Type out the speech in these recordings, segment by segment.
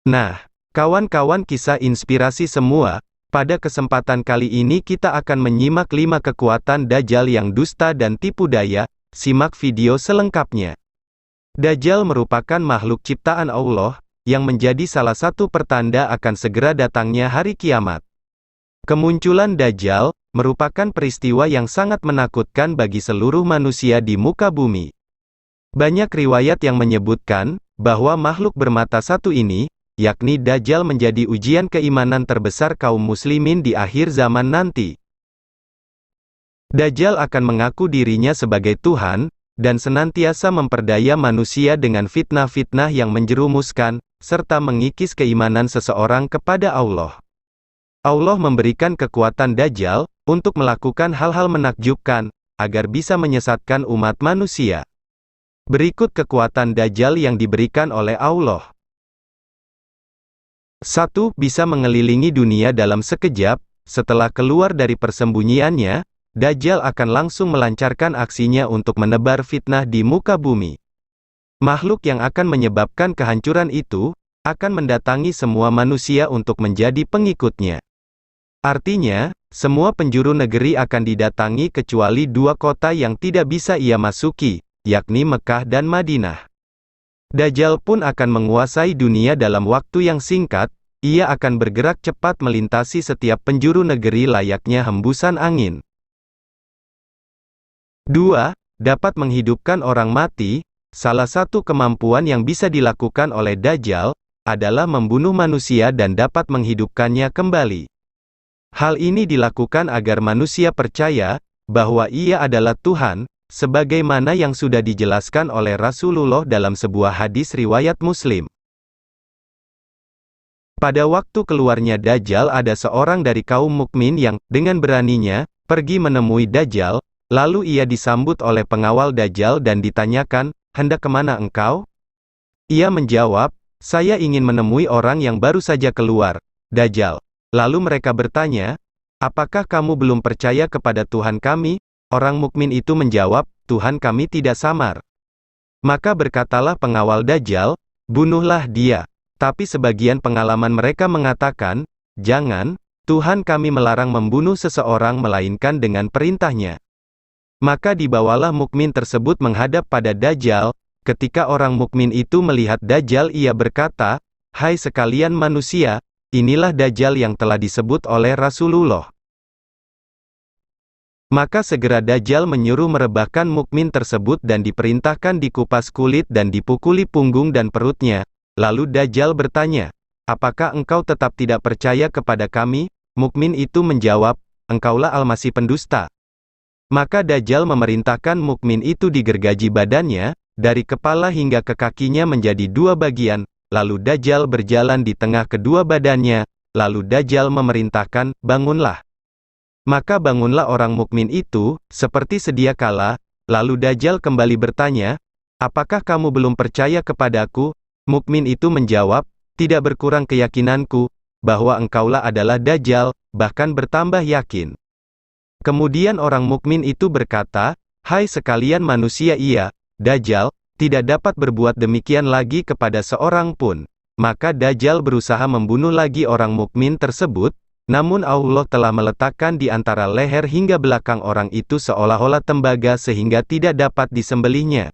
Nah, kawan-kawan kisah inspirasi semua, pada kesempatan kali ini kita akan menyimak 5 kekuatan Dajjal yang dusta dan tipu daya. Simak video selengkapnya. Dajjal merupakan makhluk ciptaan Allah, yang menjadi salah satu pertanda akan segera datangnya hari kiamat. Kemunculan Dajjal, merupakan peristiwa yang sangat menakutkan bagi seluruh manusia di muka bumi. Banyak riwayat yang menyebutkan, bahwa makhluk bermata satu ini, yakni Dajjal menjadi ujian keimanan terbesar kaum muslimin di akhir zaman nanti. Dajjal akan mengaku dirinya sebagai Tuhan, dan senantiasa memperdaya manusia dengan fitnah-fitnah yang menjerumuskan, serta mengikis keimanan seseorang kepada Allah. Allah memberikan kekuatan Dajjal, untuk melakukan hal-hal menakjubkan, agar bisa menyesatkan umat manusia. Berikut kekuatan Dajjal yang diberikan oleh Allah. 1. Bisa mengelilingi dunia dalam sekejap. Setelah keluar dari persembunyiannya, Dajjal akan langsung melancarkan aksinya untuk menebar fitnah di muka bumi. Makhluk yang akan menyebabkan kehancuran itu, akan mendatangi semua manusia untuk menjadi pengikutnya. Artinya, semua penjuru negeri akan didatangi kecuali 2 kota yang tidak bisa ia masuki, yakni Mekah dan Madinah. Dajjal pun akan menguasai dunia dalam waktu yang singkat. Ia akan bergerak cepat melintasi setiap penjuru negeri layaknya hembusan angin. 2. Dapat menghidupkan orang mati. Salah satu kemampuan yang bisa dilakukan oleh Dajjal, adalah membunuh manusia dan dapat menghidupkannya kembali. Hal ini dilakukan agar manusia percaya, bahwa ia adalah Tuhan, sebagaimana yang sudah dijelaskan oleh Rasulullah dalam sebuah hadis riwayat Muslim. Pada waktu keluarnya Dajjal ada seorang dari kaum mukmin yang, dengan beraninya, pergi menemui Dajjal, lalu ia disambut oleh pengawal Dajjal dan ditanyakan, hendak kemana engkau? Ia menjawab, saya ingin menemui orang yang baru saja keluar, Dajjal. Lalu mereka bertanya, apakah kamu belum percaya kepada Tuhan kami? Orang mukmin itu menjawab, Tuhan kami tidak samar. Maka berkatalah pengawal Dajjal, bunuhlah dia. Tapi sebagian pengalaman mereka mengatakan, jangan, Tuhan kami melarang membunuh seseorang melainkan dengan perintahnya. Maka dibawalah mukmin tersebut menghadap pada Dajjal. Ketika orang mukmin itu melihat Dajjal, ia berkata, hai sekalian manusia, inilah Dajjal yang telah disebut oleh Rasulullah. Maka segera Dajjal menyuruh merebahkan mukmin tersebut dan diperintahkan dikupas kulit dan dipukuli punggung dan perutnya. Lalu Dajjal bertanya, apakah engkau tetap tidak percaya kepada kami? Mukmin itu menjawab, engkaulah Al-Masih pendusta. Maka Dajjal memerintahkan mukmin itu digergaji badannya, dari kepala hingga ke kakinya menjadi 2 bagian, lalu Dajjal berjalan di tengah kedua badannya, lalu Dajjal memerintahkan, bangunlah. Maka bangunlah orang mukmin itu, seperti sedia kala. Lalu Dajjal kembali bertanya, apakah kamu belum percaya kepadaku? Mukmin itu menjawab, tidak berkurang keyakinanku, bahwa engkaulah adalah Dajjal, bahkan bertambah yakin. Kemudian orang mukmin itu berkata, hai sekalian manusia, ia, Dajjal, tidak dapat berbuat demikian lagi kepada seorang pun. Maka Dajjal berusaha membunuh lagi orang mukmin tersebut, namun Allah telah meletakkan di antara leher hingga belakang orang itu seolah-olah tembaga sehingga tidak dapat disembelihnya.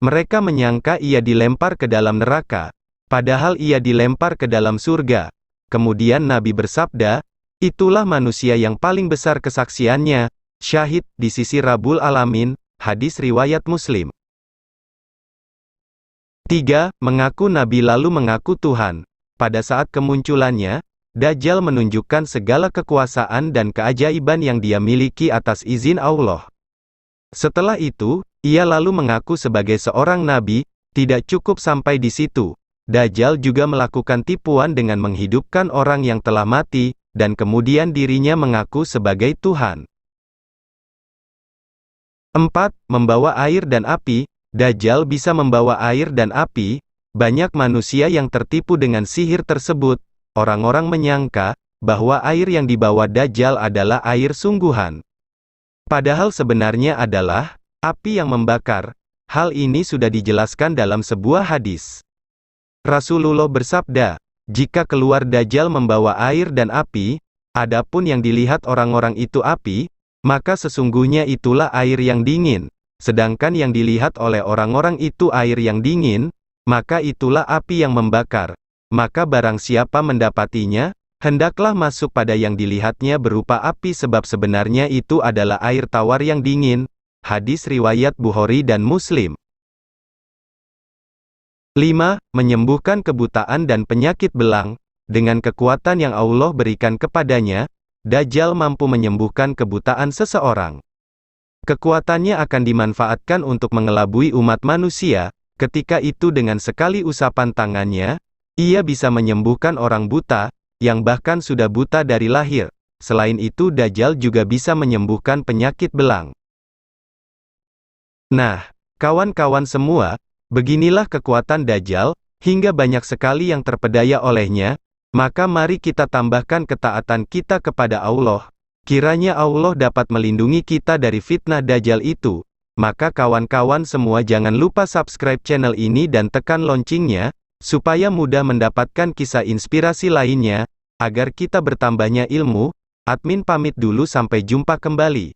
Mereka menyangka ia dilempar ke dalam neraka, padahal ia dilempar ke dalam surga. Kemudian Nabi bersabda, itulah manusia yang paling besar kesaksiannya, syahid, di sisi Rabbul Alamin, hadis riwayat Muslim. 3. Mengaku Nabi lalu mengaku Tuhan. Pada saat kemunculannya, Dajjal menunjukkan segala kekuasaan dan keajaiban yang dia miliki atas izin Allah. Setelah itu, ia lalu mengaku sebagai seorang nabi. Tidak cukup sampai di situ. Dajjal juga melakukan tipuan dengan menghidupkan orang yang telah mati, dan kemudian dirinya mengaku sebagai Tuhan. 4. Membawa air dan api. Dajjal bisa membawa air dan api. Banyak manusia yang tertipu dengan sihir tersebut. Orang-orang menyangka, bahwa air yang dibawa Dajjal adalah air sungguhan. Padahal sebenarnya adalah api yang membakar. Hal ini sudah dijelaskan dalam sebuah hadis. Rasulullah bersabda, jika keluar Dajjal membawa air dan api, adapun yang dilihat orang-orang itu api, maka sesungguhnya itulah air yang dingin. Sedangkan yang dilihat oleh orang-orang itu air yang dingin, maka itulah api yang membakar. Maka barang siapa mendapatinya, hendaklah masuk pada yang dilihatnya berupa api sebab sebenarnya itu adalah air tawar yang dingin. Hadis riwayat Bukhari dan Muslim. 5. Menyembuhkan kebutaan dan penyakit belang. Dengan kekuatan yang Allah berikan kepadanya, Dajjal mampu menyembuhkan kebutaan seseorang. Kekuatannya akan dimanfaatkan untuk mengelabui umat manusia. Ketika itu dengan sekali usapan tangannya, ia bisa menyembuhkan orang buta, yang bahkan sudah buta dari lahir. Selain itu Dajjal juga bisa menyembuhkan penyakit belang. Nah, kawan-kawan semua, beginilah kekuatan Dajjal, hingga banyak sekali yang terpedaya olehnya, maka mari kita tambahkan ketaatan kita kepada Allah. Kiranya Allah dapat melindungi kita dari fitnah Dajjal itu. Maka kawan-kawan semua jangan lupa subscribe channel ini dan tekan loncengnya, supaya mudah mendapatkan kisah inspirasi lainnya, agar kita bertambahnya ilmu. Admin pamit dulu, sampai jumpa kembali.